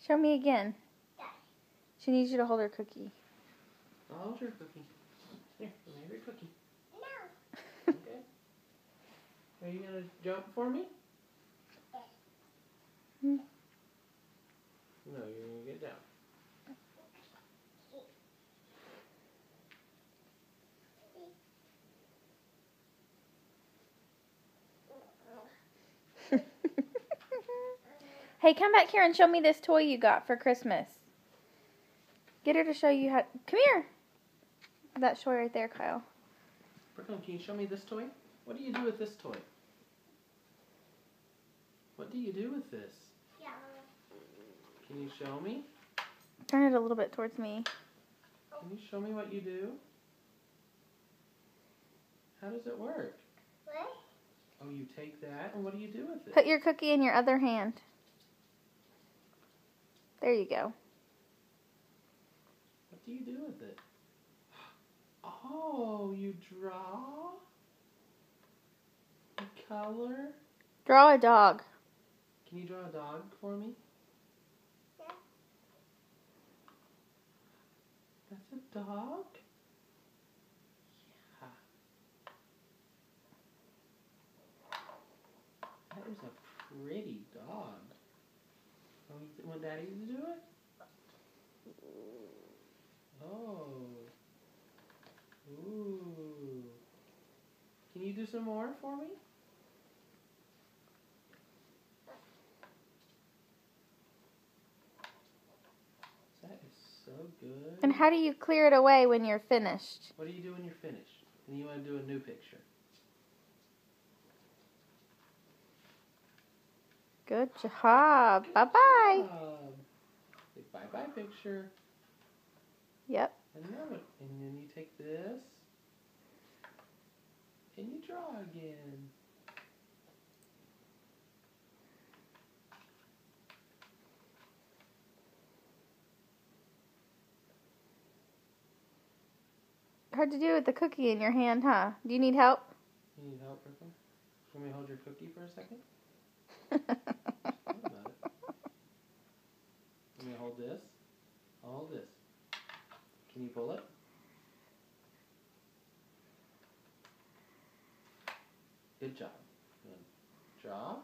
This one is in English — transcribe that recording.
Show me again. She needs you to hold her cookie. I'll hold your cookie. Here, let me have your cookie. No. Okay. Are you going to jump for me? Hmm. No, you're going to get down. Hey, come back here and show me this toy you got for Christmas. Get her to show you how. Come here. That toy right there, Kyle. Brooklyn, can you show me this toy? What do you do with this toy? What do you do with this? Yeah. Can you show me? Turn it a little bit towards me. Can you show me what you do? How does it work? What? Oh, you take that, and what do you do with it? Put your cookie in your other hand. There you go. What do you do with it? Oh, you draw? You color? Draw a dog. Can you draw a dog for me? Yeah. That's a dog? Yeah. That is a pretty dog. Want Daddy to do it? Oh. Ooh. Can you do some more for me? That is so good. And how do you clear it away when you're finished? What do you do when you're finished? And you want to do a new picture? Good job. Bye-bye. Bye-bye picture. Yep. And then you take this. And you draw again. Hard to do with the cookie in your hand, huh? Do you need help? You need help, Brooklyn? Can we hold your cookie for a second? Think about it. Let me hold this. I'll hold this. Can you pull it? Good job. Good. Draw.